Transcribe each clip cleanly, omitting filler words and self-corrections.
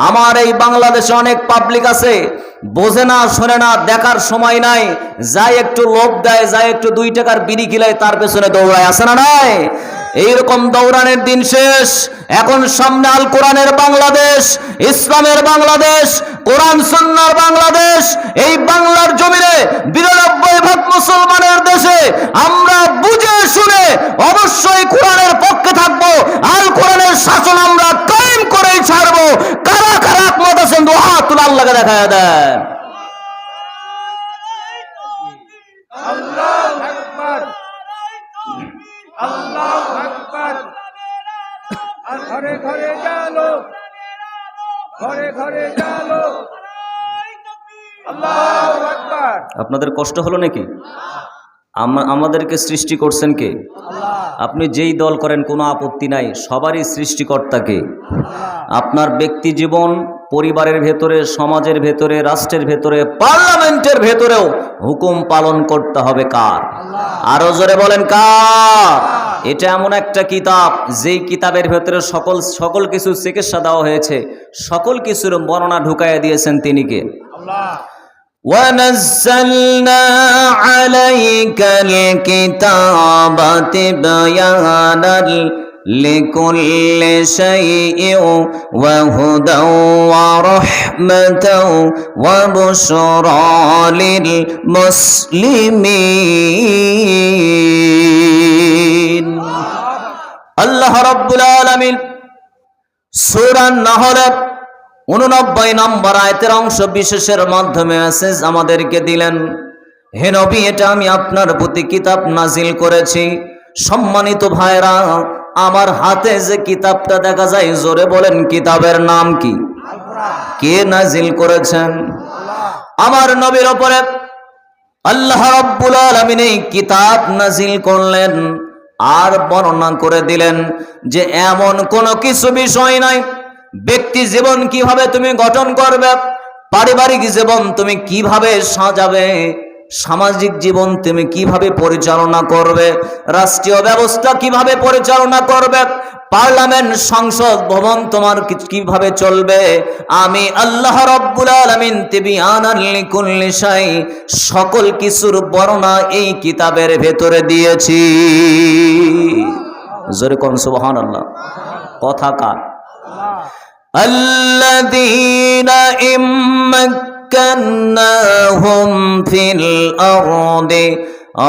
আমার এই বাংলাদেশে অনেক পাবলিক আছে, বোঝে না, শোনে না, দেখার সময় নাই, যাই একটু লোভ দেয়, যাই একটু 2 টাকার বিড়ি খিলায়, তার পেছনে দৌড়ায়, আছে না নাই? এইরকম দৌড়ানোর দিন শেষ। এখন সামনে আল কোরআনের বাংলাদেশ, ইসলামের বাংলাদেশ, কোরআন সুন্নাহর বাংলাদেশ। এই বাংলার জমিনে 92% মুসলমানের দেশে আমরা বুঝে শুনে অবশ্যই কোরআনের পক্ষে থাকবো। আল কোরআনের শাসন আমরা কায়েম করেই ছাড়বো। কারা কারা একমত আছেন দুই হাত তুলে আল্লাহকে দেখায় দেন। আল্লাহু আকবার, আল্লাহু আকবার। ঘরে ঘরে জালো, ঘরে ঘরে জালো, আল্লাহু আকবার। আপনাদের কষ্ট হলো নাকি? আমাদেরকে সৃষ্টি করছেন কে? আপনি যেই দল করেন কোনো আপত্তি নাই, সবারই সৃষ্টিকর্তা কে? আপনার ব্যক্তি জীবন, পরিবারের ভেতরে, সমাজের ভেতরে, রাষ্ট্রের ভেতরে, পার্লামেন্টের ভেতরেও হুকুম পালন করতে হবে কার? আরো জোরে বলেন কার? এটা এমন একটা কিতাব, যেই কিতাবের ভেতরে সকল কিছু চিকিৎসা দেওয়া হয়েছে, সকল কিছুর বর্ণনা ঢুকাইয়া দিয়েছেন তিনি কে? আল্লাহ। وَنَزَّلْنَا عَلَيْكَ الْكِتَابَ تِبْيَانًا لِكُلِّ شَيْءٍ وَهُدًى وَرَحْمَةً وَبُشْرَى لِلْمُسْلِمِينَ। আল্লাহ রাব্বুল আলামিন সূরা নাহলের 89 নম্বর আয়াতের অংশ বিশেষের মাধ্যমে মেসেজ আমাদেরকে দিলেন, হে নবী, এটা আমি আপনার প্রতি কিতাব নাজিল করেছি। সম্মানিত ভাইরা, আমার হাতে যে কিতাবটা দেখা যায়, জোরে বলেন কিতাবের নাম কি? কে নাজিল করেছেন? আমার নবীর উপরে আল্লাহ রাব্বুল আলামিন এই কিতাব নাজিল করলেন, আর বর্ণনা করে দিলেন যে এমন কোনো কিছু বিষয় নাই, ব্যক্তি জীবন কিভাবে তুমি গঠন করবে, পারিবারিক জীবন তুমি কিভাবে সাজাবে, সামাজিক জীবন তুমি কিভাবে পরিচালনা করবে, রাষ্ট্রীয় ব্যবস্থা কিভাবে পরিচালনা করবে, পার্লামেন্ট, সংসদ ভবন তোমার কিভাবে চলবে, আমি আল্লাহ রাব্বুল আলামিন তিবিয়ানান লিকুল্লি শাই, সকল কিছুর বর্ণনা এই কিতাবের ভেতরে দিয়েছি। জোরে কোন সুবহানাল্লাহ। কথা কার? الذين إن مكناهم في الأرض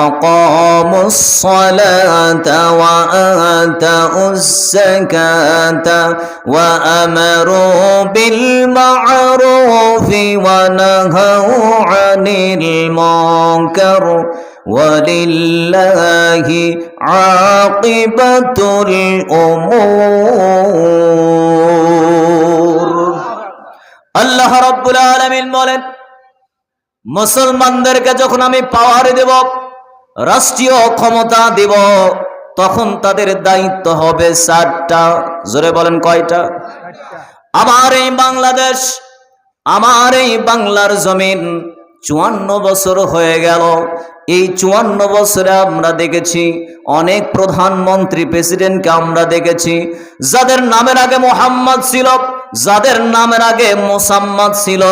أقاموا الصلاة وآتوا الزكاة وأمروا بالمعروف ونهوا عن المنكر ولله عاقبة الأمور। আল্লাহ রাব্বুল আলামিন বলেন, মুসলমানদেরকে যখন আমি পাওয়ার দেব, রাষ্ট্রীয় ক্ষমতা দেব, তখন তাদের দায়িত্ব হবে 4টা। জোরে বলেন কয়টা? আমার এই বাংলাদেশ, আমার এই বাংলার জমিন 54 বছর হয়ে গেল। এই 54 বছরে আমরা দেখেছি অনেক প্রধানমন্ত্রী, প্রেসিডেন্টকে আমরা দেখেছি, যাদের নামের আগে মোহাম্মদ ছিল, যাদের নামের আগে মোসাম্মদ ছিল।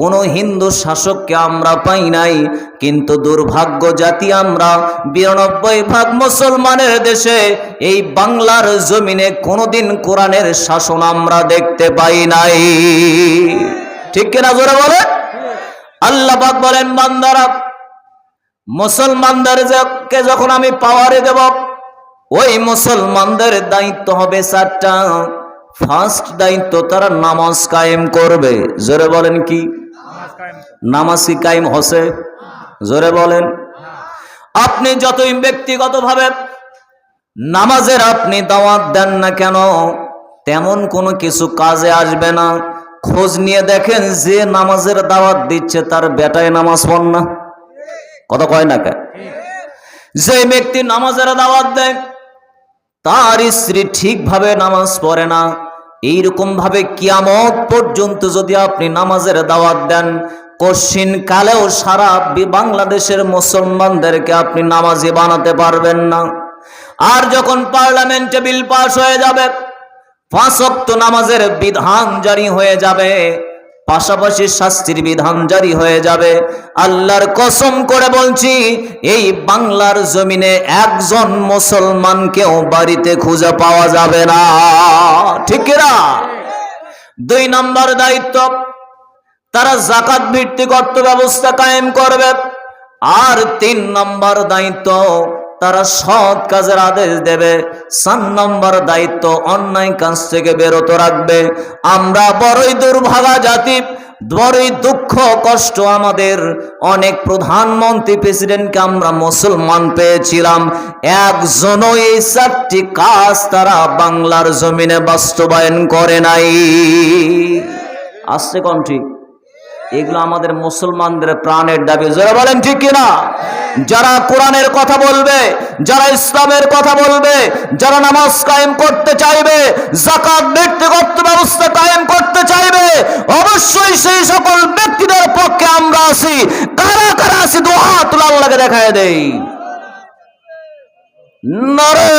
কোন হিন্দু শাসককে আমরা পাই নাই, কিন্তু দুর্ভাগ্য জাতি আমরা 92% মুসলমানের দেশে এই বাংলার জমিনে কোনোদিন কোরআনের শাসন আমরা দেখতে পাই নাই। ঠিক কিনা জোরে বলে? আল্লাহ পাক বলেন, বান্দারা, মুসলমানদেরকে যখন আমি পাওয়ারে দেব, ওই মুসলমানদের দায়িত্ব হবে 4টা। ফার্স্ট দায়িত্ব, তারা নামাজ কায়েম করবে। জোরে বলেন কি? নামাজ কি কায়েম হচ্ছে? জোরে বলেন। আপনি যতই ব্যক্তিগতভাবে নামাজের আপনি দাওয়াত দেন না কেন, তেমন কোনো কিছু কাজে আসবে না। খোঁজ নিয়ে দেখেন, যে নামাজের দাওয়াত দিচ্ছে তার বেটায় নামাজ পড় না, কথা কয় না কে? যে ব্যক্তি নামাজের দাওয়াত দেয় তার স্ত্রী ঠিকভাবে নামাজ পড়ে না। এইরকম ভাবে কিয়ামত পর্যন্ত যদি আপনি নামাজের দাওয়াত দেন, কশিন কালেও সারা বাংলাদেশের মুসলমানদেরকে আপনি নামাজি বানাতে পারবেন না। আর যখন পার্লামেন্টে বিল পাস হয়ে যাবে, 5 ওয়াক্ত নামাজের বিধান জারি হয়ে যাবে, পাশাপাশি শাস্তির বিধান জারি হয়ে যাবে। আল্লাহর কসম করে বলছি, এই বাংলার জমিনে একজন মুসলমানকেও বাড়িতে খুঁজে পাওয়া যাবে না, ঠিক না? 2 নম্বর দায়িত্ব, তারা যাকাত ভিত্তিক অর্থ ব্যবস্থা কায়েম করবে। আর 3 নম্বর দায়িত্ব, তারা সৎ কাজের আদেশ দেবে। 4 নম্বর দায়িত্ব, অন্যায় কাজ থেকে বিরত রাখবে। আমরা বড়ই দুর্ভাগা জাতি, বড়ই দুঃখ কষ্ট আমাদের। অনেক প্রধানমন্ত্রী প্রেসিডেন্টকে আমরা মুসলমান পেয়েছিলাম, একজনও এই 4টি কাজ তারা বাংলার জমিনে বাস্তবায়ন করে নাই। আসছে কোন ঠিক? এগুলো আমাদের মুসলমানদের প্রাণের দাবি, যারা বলেন ঠিক কিনা? যারা কোরআনের কথা বলবে, যারা ইসলামের কথা বলবে, যারা নামাজ কায়েম করতে চাইবে, যাকাত ভিত্তিক অর্থ ব্যবস্থা কায়েম করতে চাইবে, অবশ্যই সেই সকল ব্যক্তিদের পক্ষে আমরা আছি। কারা কারা আছি দু হাত তুলে আল্লাহকে দেখায় দেই। নারে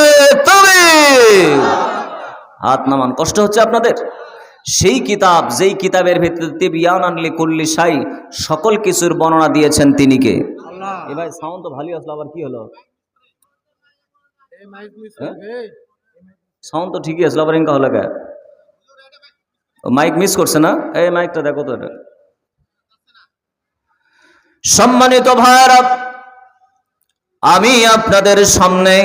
তাকবীর! হাত নামান। কষ্ট হচ্ছে আপনাদের? সেই কিতাব, যেই কিতাবের ভিতরে তিবয়ানান লিকুল্লি শাই, সকল কিছুর বর্ণনা দিয়েছেন তিনি কে? আল্লাহ। এ ভাই সাউন্ড তো ভালোই আসলো, আবার কি হলো? সাউন্ড তো ঠিকই আসলো, আবার ইনকা হলো কে? মাইক মিস করছে না? এই মাইকটা দেখো তো। এটা সম্মানিত ভাইরা, আমি আপনাদের সামনে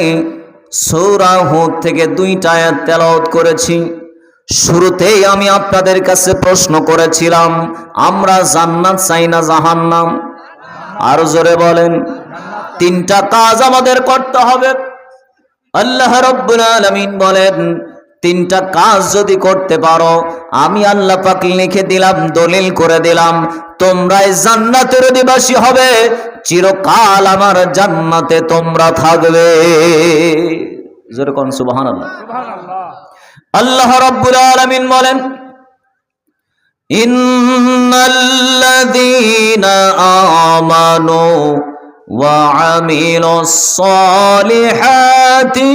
সূরা হুদ থেকে 2টা আয়াত তেলাওয়াত করেছি। শুরুতেই আমি আপনাদের কাছে প্রশ্ন করেছিলাম, আমরা জান্নাত চাই না জাহান্নাম? আরো জোরে বলেন। 3টা কাজ আমাদের করতে হবে। আল্লাহ রাব্বুল আলামিন বলেন, 3টা কাজ যদি করতে পারো, আমি আল্লাহ পাক লিখে দিলাম, দলিল করে দিলাম, তোমরাই জান্নাতের অধিবাসী হবে, চিরকাল আমার জান্নাতে তোমরা থাকবে। জোরে কোন সুবহানাল্লাহ। সুবহানাল্লাহ। আল্লাহ রাব্বুল আলামিন বলেন, ইন্নাল্লাযীনা আমানু ওয়া আমিলুস সালিহাতি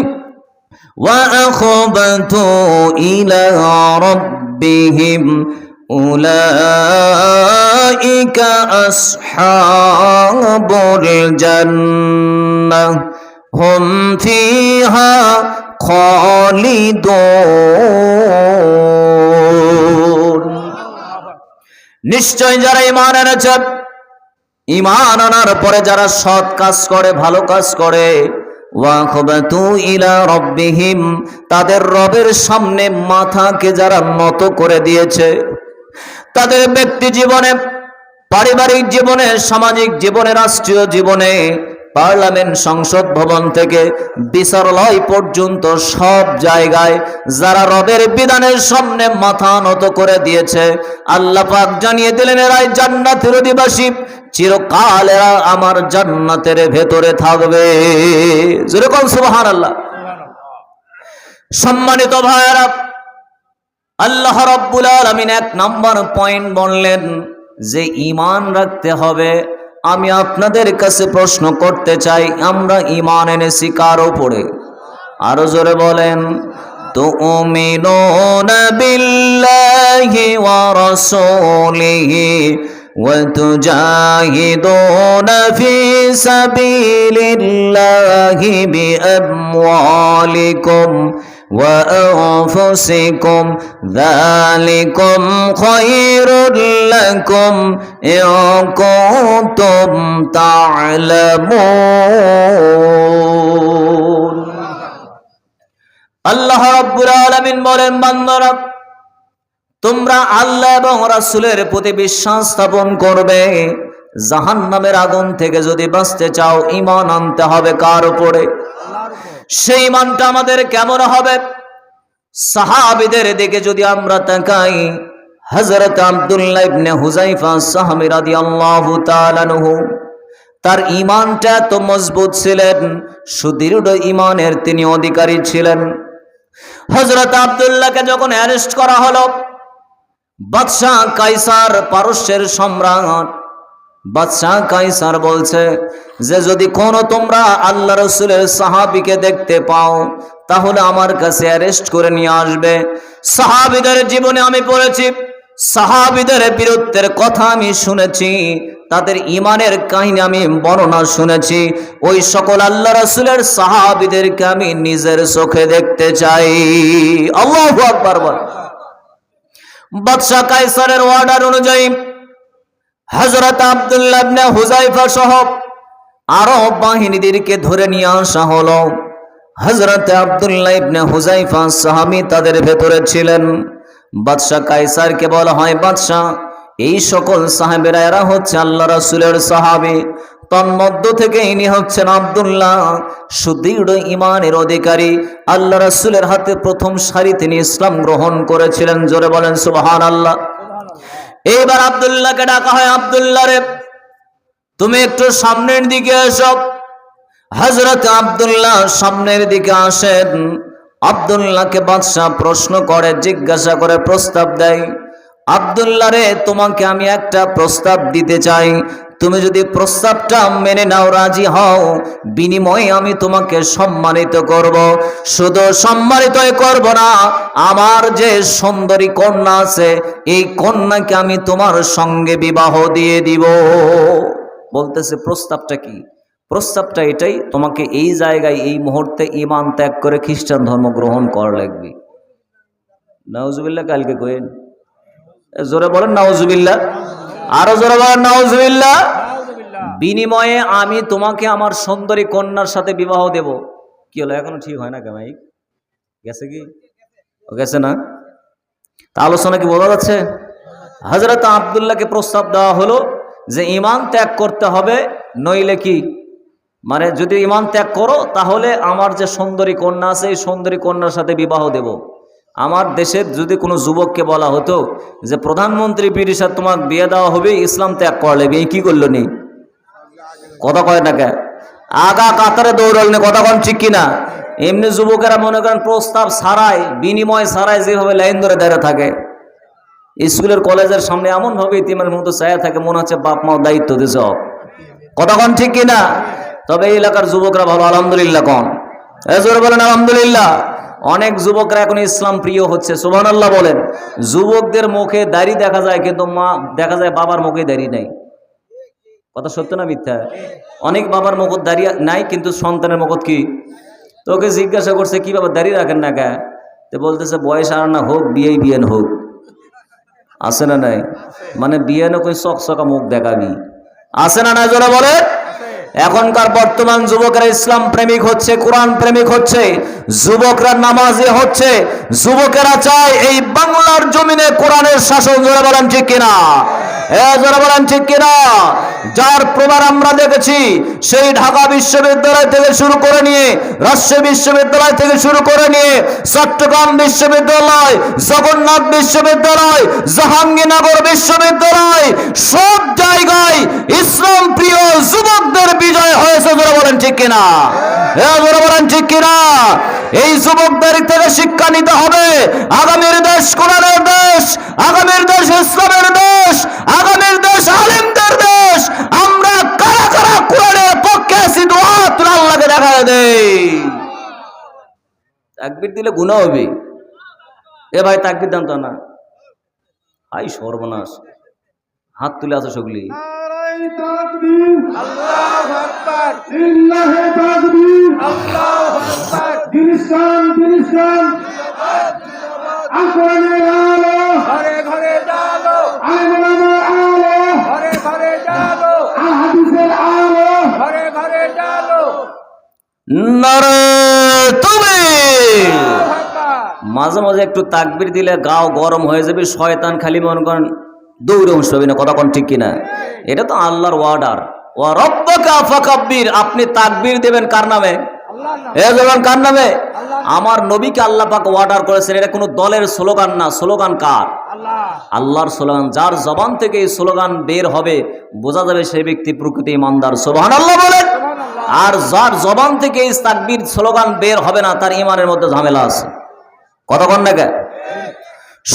ওয়া আখবাতু ইলা রাব্বিহিম উলাইকা আসহাবুল জান্নাহ হুম ফিহা খালিদুন। নিশ্চয় যারা ঈমান এনেছে, ঈমান আনার পরে যারা সৎ কাজ করে, ভালো কাজ করে, ওয়াখবাতু ইলা রাব্বিহিম, তাদের রবের সামনে মাথাকে যারা নত করে দিয়েছে, তাদের ব্যক্তি জীবনে, পারিবারিক জীবনে, সামাজিক জীবনে, রাষ্ট্রীয় জীবনে, পার্লামেন্ট, সংসদ ভবন থেকে বিচারালয় পর্যন্ত সব জায়গায় যারা রবের বিধানের সামনে মাথা নত করে দিয়েছে, আল্লাহ পাক জানিয়ে দিলেন এরাই জান্নাতের অধিবাসী, চিরকাল এরা আমার জান্নাতের ভেতরে থাকবে। যেরকম সুবহানাল্লাহ। সম্মানিত ভাইয়েরা, আল্লাহ রাব্বুল আলামিন 1 নাম্বার পয়েন্ট বললেন যে ঈমান রাখতে হবে। আমি আপনাদের কাছে প্রশ্ন করতে চাই, আমরা ঈমান এনেছি কার উপরে? আরো জোরে বলেন। তুমিনুনা বিল্লাহি ওয়া রাসূলিহি ওয়া তুজাহিদুনা ফি সাবিলিল্লাহি বিআমওয়ালিকুম ওয়া আনফুসিকুম যালিকুম খায়রুল লাকুম ইন কুনতুম তা'লামুন। আল্লাহ রাব্বুল আলামিন বলেন, বান্দারা তোমরা আল্লাহ এবং রাসূলের প্রতি বিশ্বাস স্থাপন করবে। জাহান্নামের আগুন থেকে যদি বাঁচতে চাও, ঈমান আনতে হবে কার উপরে? সেই ঈমানটা আমাদের কেমন হবে? সাহাবীদের দিকে যদি আমরা তাকাই, হযরত আব্দুল্লাহ ইবনে হুযায়ফা সাহাবী রাদিয়াল্লাহু তাআলা আনহু, তার ঈমানটা এত মজবুত ছিলেন, সুদৃঢ় ঈমানের তিনি অধিকারী ছিলেন। হযরত আব্দুল্লাহকে যখন অ্যারেস্ট করা হলো, বাদশাহ কায়সার, পারস্যের সম্রাট বাদশাহ কায়সার বলছে যে যদি কোনো তোমরা আল্লাহ রাসূলের সাহাবীকে দেখতে পাও, তাহলে আমার কাছে অ্যারেস্ট করে নিয়ে আসবে। সাহাবীদের জীবনে আমি পড়েছি, সাহাবীদের বীরত্বের কথা আমি শুনেছি, তাদের ঈমানের কাহিনী আমি বর্ণনা শুনেছি। ওই সকল আল্লাহ রাসূলের সাহাবীদেরকে আমি নিজের চোখে দেখতে চাই। আল্লাহু আকবার বল। বাদশা কায়সারের অর্ডার অনুযায়ী হযরত আব্দুল্লাহ ইবনে হুযায়ফা সহ আরো বাহিনীদেরকে ধরে নিয়ে আসা হলো। হযরত আব্দুল্লাহ ইবনে হুযায়ফা সাহাবী তাদের ভেতরে ছিলেন। বাদশা কায়সারকে বলা হয়, বাদশা এই সকল সাহাবীরা এরা হচ্ছে আল্লাহ রাসূলের সাহাবী, তন্মধ্য থেকে ইনি হচ্ছেন আব্দুল্লাহ, সুদৃঢ় ঈমানের অধিকারী, আল্লাহ রাসূলের হাতে প্রথম সারি তিনি ইসলাম গ্রহণ করেছিলেন। জোরে বলেন সুবহানাল্লাহ। এইবার আব্দুল্লাহকে ডাকা হয়, আব্দুল্লাহ রে তুমি একটু সামনের দিকে এসো। হযরত আব্দুল্লাহ সামনের দিকে আসেন। আব্দুল্লাহকে বাদশাহ প্রশ্ন করে, জিজ্ঞাসা করে, প্রস্তাব দেয়, আব্দুল্লাহ রে তোমাকে আমি একটা প্রস্তাব দিতে চাই, তুমি যদি প্রস্তাবটা মেনে নাও, রাজি হও, বিনিময়ে আমি তোমাকে সম্মানিত করব। শুধু সম্মানিতই করব না, আমার যে সুন্দরী কন্যা আছে এই কন্যাকে আমি তোমার সঙ্গে বিবাহ দিয়ে দিব। বলতেছে প্রস্তাবটা কি? প্রস্তাবটা এটাই, তোমাকে এই জায়গায় এই মুহূর্তে ঈমান ত্যাগ করে খ্রিস্টান ধর্ম গ্রহণ করা লাগবে। নাউজুবিল্লাহ। কালকে কইেন, জোরে বলেন নাউজুবিল্লাহ, আরো জোরে বলেন নাউজুবিল্লাহ। বিনিময়ে আমি তোমাকে আমার সুন্দরী কন্যার সাথে বিবাহ দেব। কি হলো, এখনো ঠিক হয় না কেমাই? গেছে কি? ও গেছে না? তা আলোচনা কি বোঝা যাচ্ছে? হযরত আব্দুল্লাহকে প্রস্তাব দেওয়া হলো যে ঈমান ত্যাগ করতে হবে, নইলে কি, মানে যদি ঈমান ত্যাগ করো তাহলে আমার যে সুন্দরী কন্যা আছে এই সুন্দরী কন্যার সাথে বিবাহ দেব। আমার দেশের যদি কোনো যুবককে বলা হতো যে প্রধানমন্ত্রী পীরের সাথে তোমার বিয়ে দেওয়া হবে, ইসলাম ত্যাগ করা লাগবে, এই কি করলো নি? কথা কয় না কে? আগা কাতারে দৌড়ল নি, কথা কন ঠিক কিনা? এমনি যুবকেরা মনে করেন প্রস্তাব ছাড়াই, বিনিময় ছাড়াই যেভাবে লাইন ধরে দাঁড়িয়ে থাকে, স্কুলের কলেজের সামনে এমন ভাবে ইতিমের মতো ছায়া থাকে, মনে হচ্ছে বাপ মাও দায়িত্ব দিয়েছ। কথা কন ঠিক কিনা? তবে এই এলাকার যুবকরা ভালো, আলহামদুলিল্লাহ কন, জোরে বলেন আলহামদুলিল্লাহ। অনেক যুবকরা এখন ইসলাম প্রিয় হচ্ছে, সুবহানাল্লাহ বলেন। যুবকদের মুখে দাড়ি দেখা যায়, কিন্তু মা দেখা যায় বাবার মুখে দাড়ি নাই। কথা সত্য না মিথ্যা? অনেক বাবার মুখ দাড়ি নাই, কিন্তু সন্তানের মুখ কি? তোকে জিজ্ঞাসা করছে কি বাবা দাড়ি রাখেন না কে? তো বলতেছে বয়স আর না হোক, বিয়েই বিয়েন হোক। আছে না নাই? মানে বিয়েনও কই চকচকা মুখ দেখাবি, আছে না নাই? জোরে বলে। এখনকার বর্তমান যুবকরা ইসলাম প্রেমিক হচ্ছে, কোরআন প্রেমিক হচ্ছে, যুবকরা নামাজি হচ্ছে, যুবকেরা চায় এই বাংলার জমিনে কোরআনের শাসন। জোরে বলেন ঠিক কিনা? জোরে বলেন ঠিক কিনা? যার প্রমাণ আমরা দেখেছি, সেই ঢাকা বিশ্ববিদ্যালয় থেকে শুরু করে নিয়ে, রাজশাহী বিশ্ববিদ্যালয় থেকে শুরু করে নিয়ে, চট্টগ্রাম বিশ্ববিদ্যালয়, জগন্নাথ বিশ্ববিদ্যালয়, জাহাঙ্গীরনগর বিশ্ববিদ্যালয়, সব জায়গায় ইসলাম প্রিয় যুবকদের বিজয় হয়েছে। জোরে বলেন ঠিক কিনা? জোরে বলেন ঠিক কিনা? এই যুবকদের থেকে শিক্ষা নিতে হবে। আগামীর দেশ কোরআনের দেশ, আগামীর দেশ ইসলামের দেশ, আগামীর দেশ আলেমদের দেশ। আমরা কারা কারা কোরআনের পক্ষে আছি, দোয়া তুলে আল্লাহকে দেখায় দেই। তাকবীর দিলে গুনাহ হবে। এ ভাই তাকবীর দেন তো না, আই সর্বনাশ, হাত তুলে আছে সগলি। নারায়ে তাকবীর, আল্লাহু আকবার, লিল্লাহি তাকবীর, আল্লাহু আকবার। খ্রিস্টান আসমানে আলো, ঘরে ঘরে জালো, আলেমুলামার আলো, ঘরে ঘরে জালো, আল হাদিসের আলো, ঘরে ঘরে জালো। নারায়ে তাকবীর। আল্লাহু আকবার। মাঝে মাঝে একটু তাকবীর দিলে গাও গরম হয়ে যাবে, শয়তান খালি মনে করেন দৌড়ে অংশ হবে না। কথা কোন ঠিক কিনা? এটা তো আল্লাহর অর্ডার। ওয়া রাব্বাকা ফাকাব্বির, আপনি তাকবীর দেবেন কার নামে? আল্লাহর। কার নামে? আমার নবীকে আল্লাহ পাক অর্ডার করেছেন। এটা কোনো দলের স্লোগান না, স্লোগান কার? আল্লাহ, আল্লাহর স্লোগান। যার জবান থেকে এই স্লোগান বের হবে বোঝা যাবে সেই ব্যক্তি প্রকৃত ঈমানদার। সুবহানাল্লাহ বলেন। আর যার জবান থেকে এই তাকবীর স্লোগান বের হবে না, তার ঈমানের মধ্যে ঝামেলা আছে। কথা কোন না?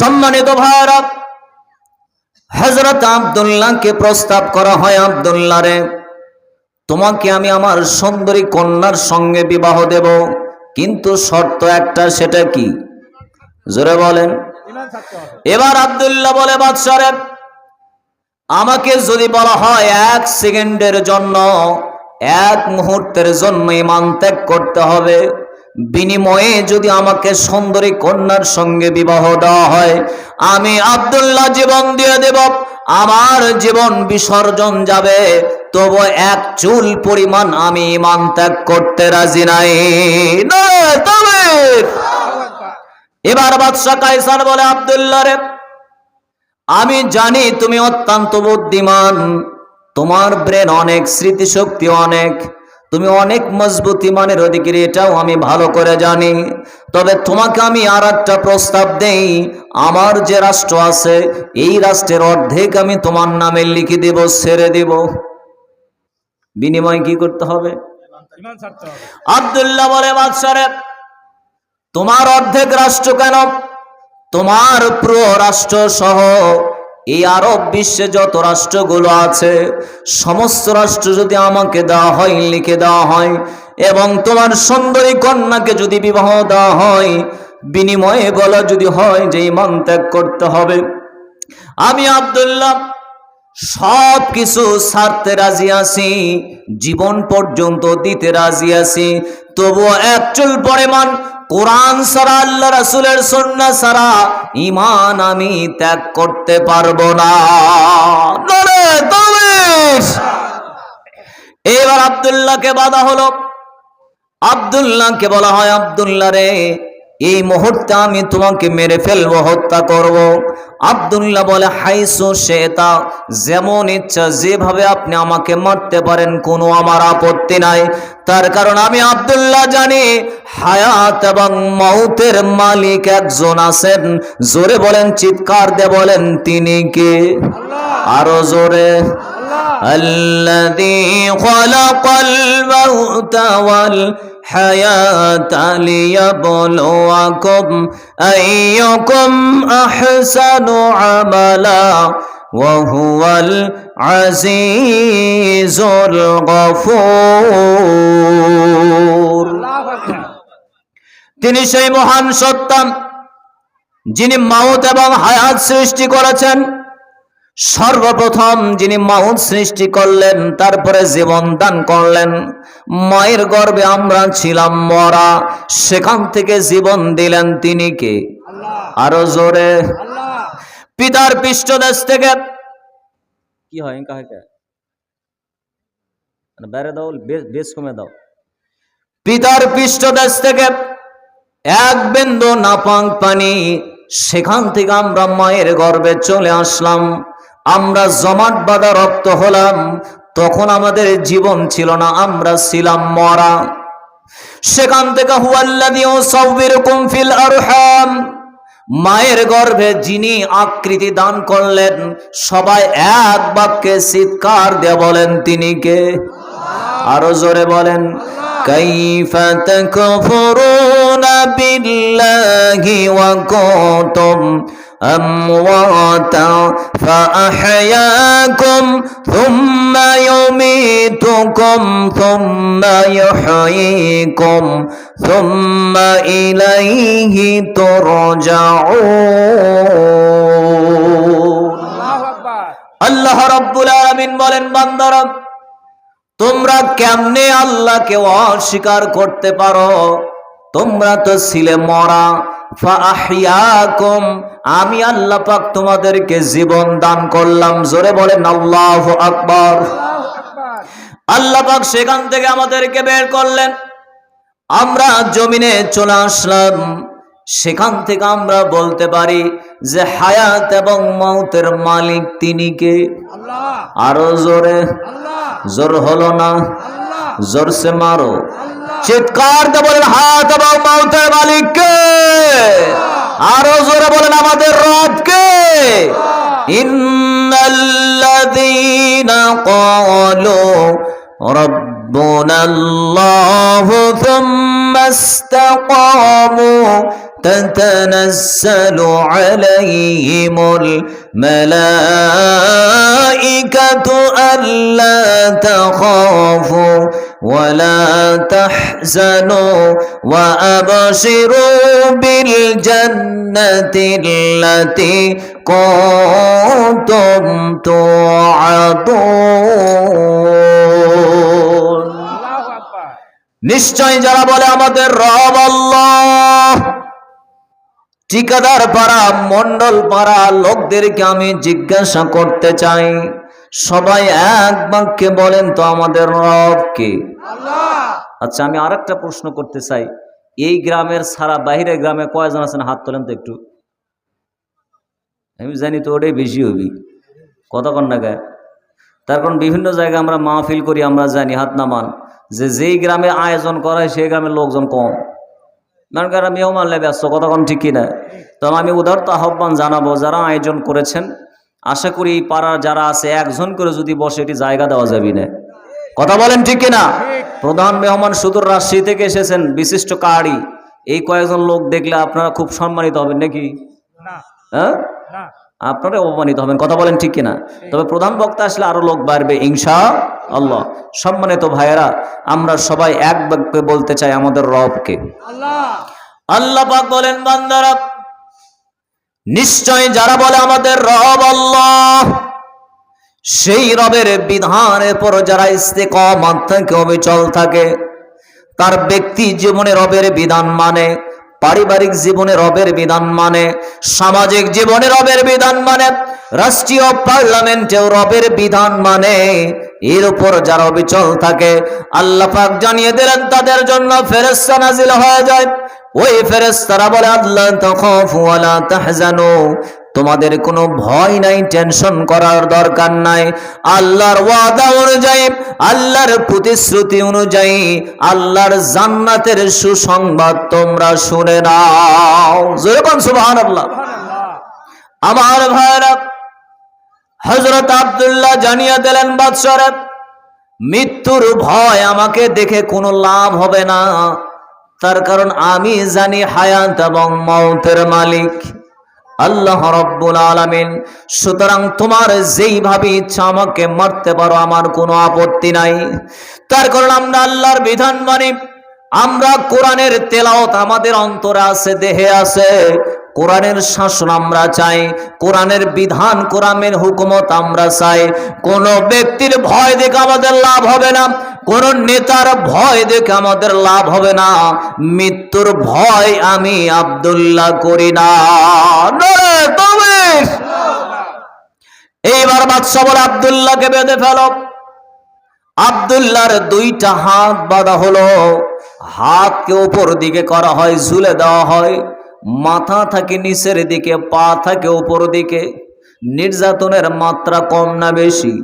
সম্মানিত ভাইরা, হযরত আব্দুল্লাহকে প্রস্তাব করা হয়, আব্দুল্লাহ রে তোমাকে আমি আমার সুন্দরী কন্যার সঙ্গে বিবাহ দেব, কিন্তু শর্ত একটা, সেটা কি? জোরে বলেন। ঈমান থাকতে হবে। এবার আব্দুল্লাহ বলে, বাদশা রে, আমাকে যদি বলা হয় 1 সেকেন্ডের জন্য, 1 মুহূর্তের জন্য ঈমান ত্যাগ করতে হবে, বিনিময়ে যদি আমাকে সুন্দরী কন্যার সঙ্গে বিবাহ দেওয়া হয়, আমি আব্দুল্লাহ জীবন দিয়ে দেব। আমার জীবন বিসর্জন যাবে, তবু 1 চুল পরিমাণ আমি ঈমান ত্যাগ করতে রাজি নাই। নারে তাকবীর। এবার বাদশা কায়সার বলে, আব্দুল্লাহ রে, আমি জানি তুমি অত্যন্ত বুদ্ধিমান, তোমার ব্রেন অনেক, স্মৃতিশক্তি অনেক, তুমি অনেক মজবুত ইমানের অধিকারী, এটাও আমি ভালো করে জানি। তবে তোমাকে আমি আর একটা প্রস্তাব দেই, আমার যে রাষ্ট্র আছে, এই রাষ্ট্রের অর্ধেক আমি তোমার নামে লিখে দেব, ছেড়ে দেব। বিনিময় কি করতে হবে? ঈমান থাকতে হবে। আব্দুল্লাহ বলে, বাদশা রে, তোমার অর্ধেক রাষ্ট্র কেন, তোমার পুরো রাষ্ট্র সহ এই আরব বিশ্বে যত রাষ্ট্রগুলো আছে, সমস্ত রাষ্ট্র যদি আমাকে দেওয়া হয়, লিখে দেওয়া হয়, এবং তোমার সুন্দরী কন্যাকে যদি বিবাহ দেওয়া হয়, বিনিময়ে বলা যদি হয় যে ঈমান ত্যাগ করতে হবে, আমি আব্দুল্লাহ সব কিছু ছাড়তে রাজি আছি, জীবন পর্যন্ত দিতে রাজি আছি, তবুও 1 চুল পরিমাণ কোরআন ছাড়া, আল্লাহ রাসূলের সুন্নাহ ছাড়া ঈমান আমি ত্যাগ করতে পারবো না। নারে তাকবীর। এবার আব্দুল্লাহকে বাধা হলো। আব্দুল্লাহকে বলা হয়, আব্দুল্লাহ রে, এই মুহূর্তে আমি তোমাকে মেরে ফেলবো, হত্যা করব। আব্দুল্লাহ বলে, হাইসু শেতা, যেমন ইচ্ছা যেভাবে আপনি আমাকে মারতে পারেন, কোনো আমার আপত্তি নাই। তার কারণ আমি আব্দুল্লাহ জানি হায়াত এবং মউতের মালিক একজন আছেন। জোরে বলেন, চিৎকার দিয়ে বলেন, তিনি কে? আরো জোরে। الذي خلق الموت والحياة ليبلوكم أيكم أحسن عملا وهو العزيز الغفور। তিনি সেই মহান সত্তা, যিনি মাউত এবং হায়াত সৃষ্টি করেছেন। সর্বপ্রথম যিনি মাউত সৃষ্টি করলেন, তারপরে জীবন দান করলেন। মায়ের গর্ভে আমরা ছিলাম মরা, সেখান থেকে জীবন দিলেন, তিনি কে? আরো জোরে। পিতার পৃষ্ঠদেশ থেকে কি হয়, বাইরে দাও, বেশ কমে দাও। পিতার পৃষ্ঠদেশ থেকে 1 বিন্দু নাপাক পানি, সেখান থেকে আমরা মায়ের গর্ভে চলে আসলাম। আমরা জমাট বাঁধা রক্ত হলাম, তখন আমাদের জীবন ছিল না, আমরা ছিলাম মরা। সেখান থেকে হুয়াল্লাযী ইউসাউবিরুকুম ফিল আরহাম, মায়ের গর্ভে যিনি আকৃতি দান করলেন, সবাই এক বাক্যে চিৎকার দিয়ে বলেন, তিনি কে? আরো জোরে বলেন। কাইফা তাকফুরুনা বিল্লাহি ওয়া কুনতুম আমওয়াতা ফাআহইয়াকুম থুম্মা ইউমীতুকুম থুম্মা ইউহয়ীকুম থুম্মা ইলাইহি তুরজাউন। আল্লাহ রাব্বুল আলামিন বলেন, বান্দারা, তোমরা কেমনে আল্লাহকে অস্বীকার করতে পারো? তোমরা তো ছিলে মরা। ফাআহইয়াকুম, আমি আল্লাহ পাক তোমাদেরকে জীবন দান করলাম। জোরে বলেন আল্লাহু আকবার। আল্লাহ পাক সেখান থেকে আমাদেরকে বের করলেন, আমরা জমিনে চলে আসলাম। সেখান থেকে আমরা বলতে পারি যে হায়াত এবং মউতের মালিক তিনি কে? আরো জোরে। জোর হলো না, জোরসে মারো, চিৎকার দিয়ে বলেন, হায়াত এবং মউতের মালিক কে? আরো জোরে বলেন, আমাদের রব কে? ইন্নাল্লাযীনা ক্বালু রাব্বুনাল্লাহু থুম্মা ইসতাকামু تتنزل عليهم الملائكة ألا تخافوا ولا تحزنوا وأبشروا بالجنة التي كنتم توعدون আল্লাহু আকবার। নিশ্চয় যারা বলে আমাদের রব আল্লাহ, ঠিকাদার পাড়া মন্ডল পাড়া লোকদেরকে আমি জিজ্ঞাসা করতে চাই, সবাই এক বাক্যে বলেন তো আমাদের রব কে? আল্লাহ। আচ্ছা, আমি আরেকটা প্রশ্ন করতে চাই, এই গ্রামের সারা বাইরের গ্রামে কয়জন আছেন হাত তোলেন তো একটু। আমি জানি তো ওটাই বেশি হবি, কতক্ষণ না গায়ে। তার কারণ বিভিন্ন জায়গায় আমরা মাহফিল করি, আমরা জানি হাত নামান যে যেই গ্রামে আয়োজন করা হয় সেই গ্রামের লোকজন কম, কারণ কারা মেহমান লে ব্যস্ত, কতক্ষণ ঠিক কিনা। তো আমি উদারত আহ্বান জানাবো যারা আয়োজন করেছেন, আশা করি এই পাড়ার যারা আছে একজন করে যদি বসে এটি জায়গা দেওয়া যাবে না, কথা বলেন ঠিক কিনা। প্রধান মেহমান সুদূর রাজশাহী থেকে এসেছেন, বিশিষ্ট কারি, এই কয়েকজন লোক দেখলে আপনারা খুব সম্মানিত হবেন নাকি? না হ্যাঁ, না, আপনারা অপমানিত হবেন, কথা বলেন ঠিক কিনা। তবে প্রধান বক্তা আসলে আরো লোক বাড়বে ইনশাআল্লাহ। সম্মানিত ভাইয়েরা, আমরা সবাই এক বাক্যে বলতে চাই আমাদের রবকে। আল্লাহ। আল্লাহ পাক বলেন, বান্দারা নিশ্চয় যারা বলে আমাদের রব আল্লাহ, সেই রবের বিধানের পর যারা ইস্তেকামত থাকে, অবিচল থাকে, তার ব্যক্তি জীবনে রবের বিধান মানে, পারিবারিক জীবনে রবের বিধান মানে, সামাজিক জীবনে রবের বিধান মানে, রাষ্ট্রীয় পার্লামেন্টেও রবের বিধান মানে, এর উপর যারা অবিচল থাকে, আল্লাহ পাক জানিয়ে দিলেন তাদের জন্য ফেরেশতা নাজিল হয়ে যায়। ওই ফেরেশতারা বলে, আল্লাহ তাখাফু ওয়ালা তাহজানু, তোমাদের কোনো ভয় নাই, টেনশন করার দরকার নাই। আল্লাহর ওয়াদা অনুযায়ী, আল্লাহর প্রতিশ্রুতি অনুযায়ী, আল্লাহর জান্নাতের সুসংবাদ তোমরা শুনে নাও। জোরে বল সুবহানাল্লাহ। সুবহানাল্লাহ। আমার ভাইরা, হযরত আব্দুল্লাহ জানিয়ে দিলেন, বাদশারা মৃত্যুর ভয় আমাকে দেখে কোনো লাভ হবে না, তার কারণ আমি জানি হায়াত এবং মওতের মালিক আল্লাহ রাব্বুল আলামিন। সুতরাং তোমার যেইভাবে ইচ্ছা আমাকে মারতে পারো, আমার কোনো আপত্তি নাই। তার কারণ আমরা আল্লাহর বিধান মানি, আমরা কোরআনের তেলাওয়াত আমাদের অন্তরে আছে, দেহে আছে, কোরআনের শাসন আমরা চাই, কোরআনের বিধান, কোরআনের হুকুমত আমরা চাই। কোন ব্যক্তির ভয় দেখে আমাদের লাভ হবে না, কোন নেতার ভয় দেখে আমাদের লাভ হবে না। মৃত্যুর ভয় আমি আব্দুল্লাহ করি না। নারে তাকবীর। এইবার বাদশা বলে, আব্দুল্লাহকে বেঁধে ফেলো। আব্দুল্লাহর দুইটা হাত বাঁধা হলো, হাতকে উপর দিকে করা হয়, ঝুলে দেওয়া হয়, মাথা থাকে নিচের দিকে, পা থাকে উপর দিকে। নির্যাতনের মাত্রা কম না বেশি?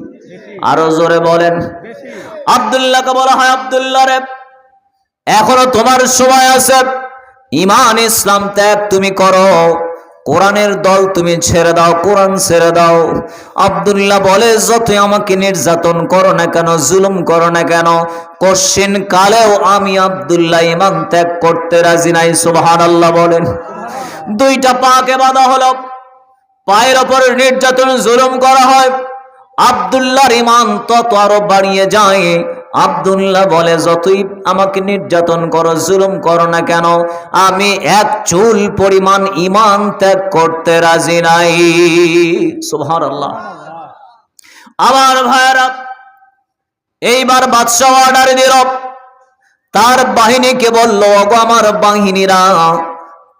আরো জোরে বলেন। বেশি। আব্দুল্লাহকে বলা হয়, আব্দুল্লাহ রে, এখনো তোমার সময় আছে, ঈমান ইসলাম ত্যাগ তুমি করো, কোরআনের দল তুমি ছেড়ে দাও, কোরআন ছেড়ে দাও। আব্দুল্লাহ বলে, যতই আমাকে নির্যাতন করো না কেন, জুলুম করো না কেন, কশিন কালেও আমি আব্দুল্লাহ ঈমান ত্যাগ করতে রাজি নাই। সুবহানাল্লাহ বলেন। দুইটা পাকে বাঁধা হলো, পায়ের ওপর নির্যাতন জুলুম করা হয়। আব্দুল্লাহর ঈমান তত আরো বাড়িয়ে যায়। আব্দুল্লাহ বলে, যতই আমাকে নির্যাতন করো, জুলুম করো না কেন, আমি এক চুল পরিমাণ ঈমান ত্যাগ করতে রাজি নাই। সুবহানাল্লাহ। আমার ভাইরা, এইবার বাদশা অর্ডার দিল, তার বাহিনীকে বলল, ওগো আমার বাহিনীরা,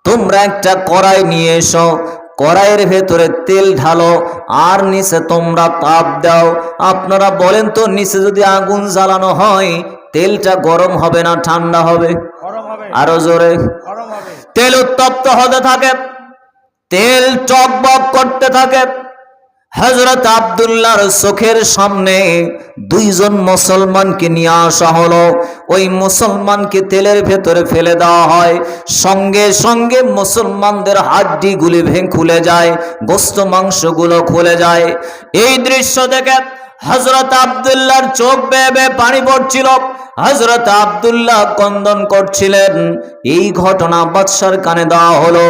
তোমরা একটা কড়াই নিয়ে এসো, কড়াইয়ের ভেতরে তেল ঢালো, আর নিচে তোমরা তাপ দাও। আপনারা বলেন তো, নিচে যদি আগুন জ্বালানো হয়, তেলটা গরম হবে না ঠান্ডা হবে? গরম হবে। আরো জোরে। গরম হবে। তেল উত্তপ্ত হতে থাকে, তেল টকবক করতে থাকে। হযরত আব্দুল্লাহর চোখের সামনে দুইজন মুসলমানকে নিয়ে আসা হলো। ওই মুসলমানকে তেলের ভেতরে ফেলে দেওয়া হয়, সঙ্গে সঙ্গে মুসলমানদের হাড্ডিগুলি খুলে যায়, গোস্ত মাংসগুলো খুলে যায়। এই দৃশ্য দেখে হযরত আব্দুল্লাহর চোখ বেয়ে বেয়ে পানি পড়ছিল। হযরত আব্দুল্লাহ ক্রন্দন করছিলেন। এই ঘটনা বাদশার কানে দেওয়া হলো।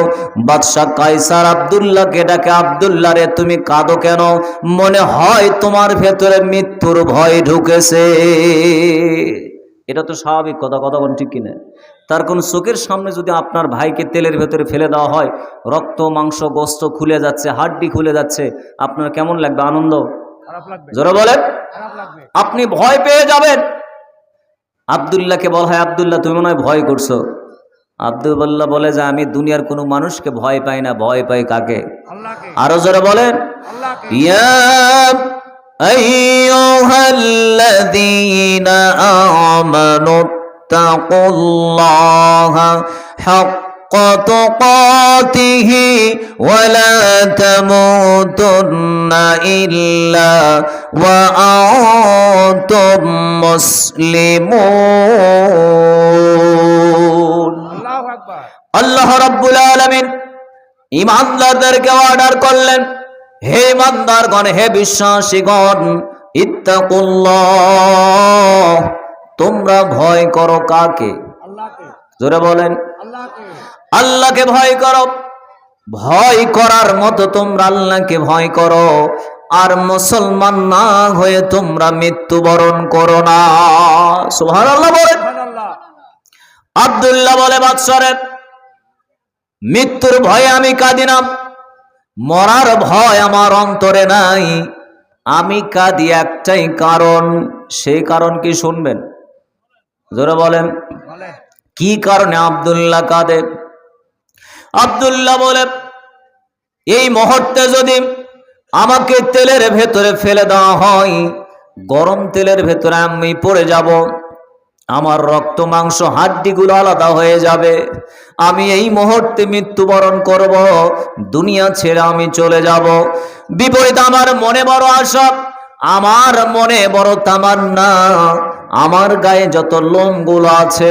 বাদশা কায়সার আব্দুল্লাহকে ডাকে, আব্দুল্লাহ রে, তুমি কাঁদো কেন? মনে হয় তোমার ভেতরে মৃত্যুর ভয় ঢুকেছে। এটা তো স্বাভাবিক কথা, কথা কোন ঠিক কিনা? তার কোন চোখের সামনে যদি আপনার ভাইকে তেলের ভেতরে ফেলে দেওয়া হয়, রক্ত মাংস গোস্ত খুলে যাচ্ছে, হাড্ডি খুলে যাচ্ছে, আপনার কেমন লাগবে? আনন্দ? খারাপ লাগবে, জোরে বলেন। খারাপ লাগবে। আপনি ভয় পেয়ে যাবেন। আব্দুল্লাহকে বলা হয়, আব্দুল্লাহ তুমি মনে হয় ভয় করছো। আব্দুল্লাহ বলে যে আমি দুনিয়ার কোনো মানুষকে ভয় পাই না, ভয় পাই কাকে? আল্লাহকে, আরো জোরে বলেন। আল্লাহকে। ইয়া আইয়ুহাল্লাযীনা আমানু তাকুল্লাহা হাক্কা তুকাতিহি ওয়া লা তামুতুন্না ইল্লা ওয়া আনতুম মুসলিমুন। আল্লাহু আকবার। আল্লাহ রাব্বুল আলামিন ঈমানদারদেরকে অর্ডার করলেন, হে ঈমানদারগণ, হে বিশ্বাসীগণ, ইত্তাকুল্লাহ, তোমরা ভয় করো কাকে? আল্লাহকে, জোরে বলেন। আল্লাহকে। আল্লাহকে ভয় করো। ভয় করার মতো তোমরা আল্লাহকে ভয় করো, আর মুসলমান না হয়ে তোমরা মৃত্যুবরণ করো না। সুবহানাল্লাহ বলেন। সুবহানাল্লাহ। আব্দুল্লাহ বলে, বাদশারে, মৃত্যুর ভয়ে আমি কাঁদি না, মরার ভয় আমার অন্তরে নাই। আমি কাঁদি একটাই কারণ, সেই কারণ কি শুনবেন? জোরে বলেন। বলেন। কি কারণে আব্দুল্লাহ কাঁদে? আব্দুল্লাহ বলে, এই মুহূর্তে যদি আমাকে তেলের ভেতরে ফেলে দেওয়া হয়, গরম তেলের ভেতরে আমি পড়ে যাব, আমার রক্ত মাংস হাড্ডিগুলো আলাদা হয়ে যাবে, আমি এই মুহূর্তে মৃত্যুবরণ করব, দুনিয়া ছেড়ে আমি চলে যাব। বিপরীত আমার মনে বড় আশা, আমার মনে বড় তামান্না, আমার গায়ে যত লোমগুলো আছে,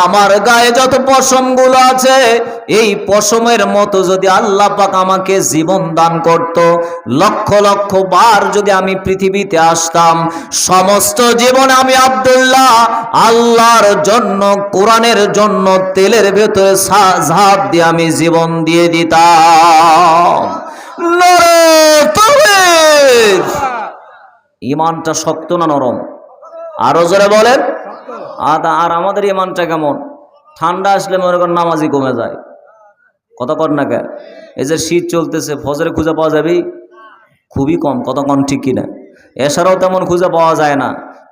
আমার গায়ে যত পশমগুলো আছে, এই পশমের মতো যদি আল্লাহ পাক আমাকে জীবন দান করত, লক্ষ লক্ষ বার যদি আমি পৃথিবীতে আসতাম, সমস্ত জীবন আমি আব্দুল্লাহ আল্লাহর জন্য, কোরআনের জন্য তেলের ভেতরে ঝাঁপ দিয়ে আমি জীবন দিয়ে দিতাম। নারে তাকবীর! ইমানটা শক্ত না নরম? আরো জোরে বলেন। আর আমাদের ইমানটা কেমন? ঠান্ডা আসলে মনে করেন নামাজি কমে যায়। কত কর না কে? এই যে শীত চলতেছে, ফজরে খুঁজে পাওয়া যাবে খুবই কম, কতক্ষণ ঠিক কিনা? এছাড়াও তেমন খুঁজে পাওয়া যায় না।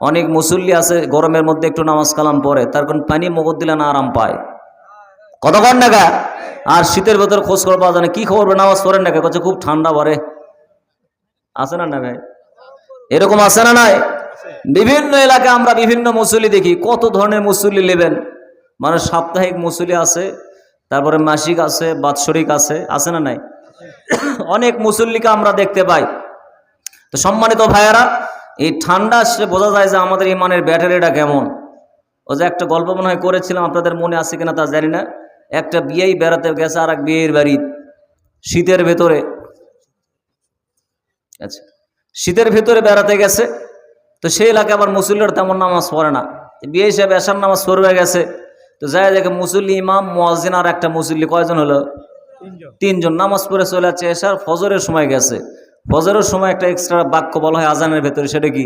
অনেক মুসল্লি আছে গরমের মধ্যে একটু নামাজ কালাম পড়ে, তার কোন পানি মগজ দিলে না আরাম পায়। কতক্ষণ না কে? আর শীতের ভেতর খোঁজ করে পাওয়া যায় না, কি খবর নামাজ পড়েন না কে? কচ্ছে খুব ঠান্ডা পড়ে। আছে না না ভাই? এরকম আছে না নাই? বিভিন্ন এলাকায় আমরা বিভিন্ন মুসল্লি দেখি, কত ধরনের মুসল্লি নেবেন, মানে সাপ্তাহিক মুসল্লি আছে, তারপরে মাসিক আছে, বাৎসরিক আছে, আছে না নাই? অনেক মুসল্লিকে আমরা দেখতে পাই। তো সম্মানিত ভাইয়ারা, এই ঠান্ডা আসলে বোঝা যায় যে আমাদের ইমানের ব্যাটারিটা কেমন। ও যে একটা গল্প মনে হয় করেছিলাম, আপনাদের মনে আছে কিনা তা জানি না। একটা বিয়েই বেড়াতে গেছে আর এক বিয়ের বাড়ি, শীতের ভেতরে। আচ্ছা, শীতের ভেতরে বেড়াতে গেছে, তো সেই এলাকায় আবার মুসল্লির তেমন নামাজ পড়ে না। বিয়ে হিসেবে এশার নামাজ পড়বে গেছে, তো যাই দেখে মুসল্লি, ইমাম, মুয়াজ্জিন আর একটা মুসল্লি, কয়জন হলো? তিনজন। নামাজ পড়ে চলে যাচ্ছে। এশার ফজরের সময় গেছে, ফজরের সময় একটা এক্সট্রা বাক্য বলা হয় আজানের ভেতরে, সেটা কি?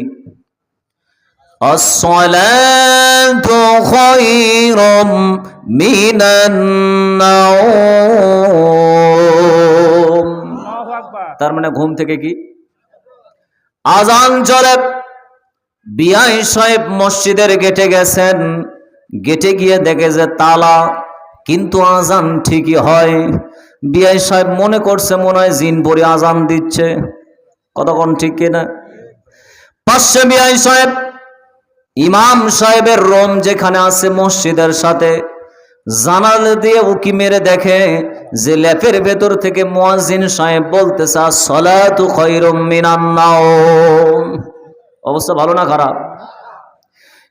আসসালাতু খায়রুম মিনান নাওম। আল্লাহু আকবার। তার মানে ঘুম থেকে কি আজান চলে। বিআই সাহেব মসজিদের গেটে গেছেন, গেটে গিয়ে দেখে যে তালা, কিন্তু আজান ঠিকই হয়। বিআই সাহেব মনে করছে মনে হয় জিন পড়ে আজান দিচ্ছে। কতক্ষণ ঠিক কিনা? পাশে বিআই সাহেব, ইমাম সাহেবের রুম যেখানে আছে মসজিদের সাথে, জানালা দিয়ে উকি মেরে দেখে যে ল্যাপের ভেতর থেকে মুয়াজ্জিন সাহেব বলতেছে আসসালাতু খায়রুম মিনান নাওম। অবস্থা ভালো না খারাপ?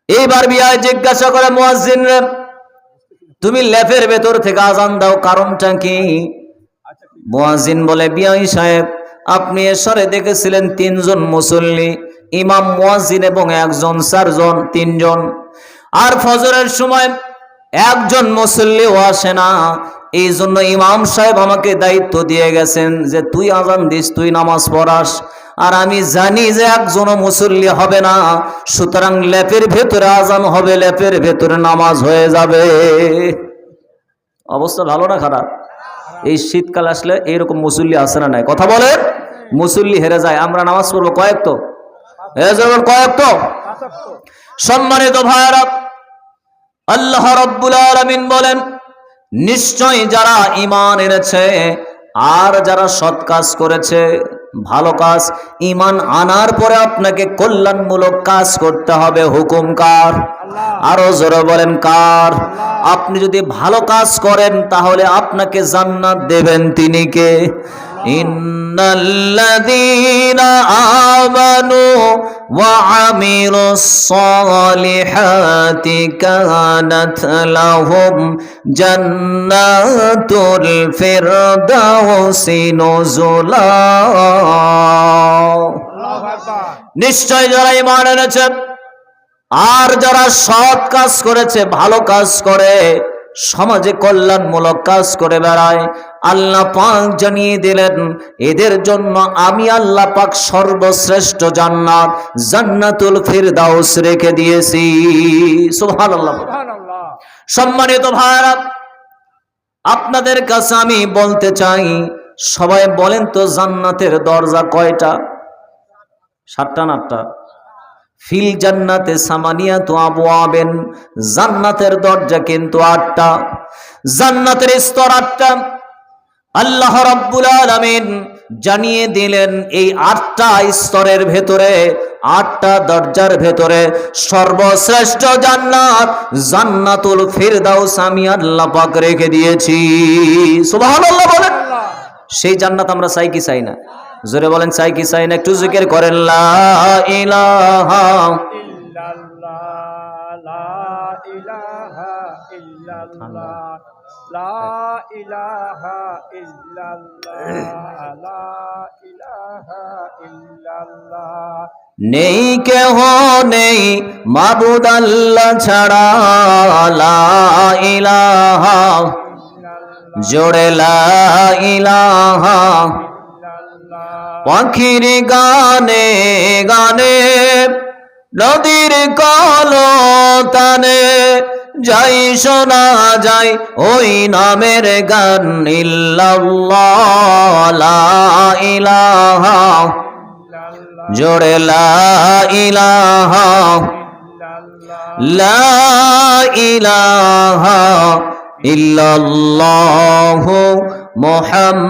এইবার বিআই জিজ্ঞাসা করে মুয়াজ্জিন রে, তুমি ল্যাপের ভেতর থেকে আজান দাও, কারণটা কি? মুয়াজ্জিন বলে, বিআই সাহেব, আপনি এশারে দেখেছিলেন তিনজন মুসল্লি, ইমাম, মুয়াজ্জিন এবং একজন, চারজন, তিনজন। আর ফজরের সময় একজন মুসল্লিও আসে না, এই জন্য ইমাম সাহেব আমাকে দায়িত্ব দিয়ে গেছেন যে তুই আজান দিস, তুই নামাজ পড়াস। আর আমি জানি যে একজনও মুসল্লি হবে না, সুতরাং লেপের ভেতরে আজান হবে, লেপের ভেতরে নামাজ হয়ে যাবে। অবস্থা ভালো না খারাপ? এই শীতকাল আসলে এইরকম মুসল্লি আসে না নাই? কথা বলেন, মুসল্লি হেরে যায়। আমরা নামাজ পড়বো কয়েক তো, কয়েক তো। সম্মানিত ভাইরা, আল্লাহ রাব্বুল আলামিন বলেন, নিশ্চয় যারা ঈমান এনেছে আর যারা সৎ কাজ করেছে, ভালো কাজ, ঈমান আনার পরে আপনাকে কল্যাণমূলক কাজ করতে হবে। হুকুম কার? আরো জোরে বলেন কার? আপনি যদি ভালো কাজ করেন তাহলে আপনাকে জান্নাত দেবেন তিনি কে? ইন্নাল্লাযীনা আমানু ওয়া আমিলুস সালিহাতি কানাত লাহুম জান্নাতুল ফিরদাউসি নুজুলা। নিশ্চয় যারা ঈমান এনেছে আর যারা সৎ কাজ করেছে, ভালো কাজ করে, সমাজে কল্যাণমূলক কাজ করে বেড়ায়, আল্লাহ পাক জানিয়ে দিলেন এদের জন্য আমি আল্লাহ পাক সর্বশ্রেষ্ঠ জান্নাত, জান্নাতুল ফিরদাউস রেখে দিয়েছি। সুবহানাল্লাহ। সম্মানিত ভাইরা, আপনাদের কাছে আমি বলতে চাই, সবাই বলেন তো জান্নাতের দরজা কয়টা? 7টা না 8টা? ফিল জান্নাতে সামানিয়াতু আবওয়াবিন, জান্নাতের দরজা কিন্তু 8টা, জান্নাতের স্তর 8টা। আল্লাহ রাব্বুল আলামিন জানিয়ে দিলেন এই 8টা স্তরের ভেতরে, 8টা দরজার ভেতরে সর্বশ্রেষ্ঠ জান্নাত জান্নাতুল ফিরদাউস আমি আল্লাহ পাক রেখে দিয়েছি। সুবহানাল্লাহ বলেন। সেই জান্নাত আমরা চাই কি চাই না? জোরে বলেন, চাই কি চাই না? একটু জিকির করেন, লা ইলাহা ইল্লাল্লাহ, লা ইলাহা ইল্লাল্লাহ, লা ইলাহা ইল্লাল্লাহ, লা ইলাহা ইল্লাল্লাহ। নেই কেহ নেই মাবুদ আল্লাহ ছাড়া, লা ইলাহা, জোরে লা ইলাহা। পাখির গানে গানে, নদীর কলতানে, যাই শোনা যায় ওই নামের গান, ইল্লাল্লাহ, লা ইলাহা, জোরে লা ইলাহা, লা ইলাহা ইল্লাল্লাহু মুহাম্মাদ।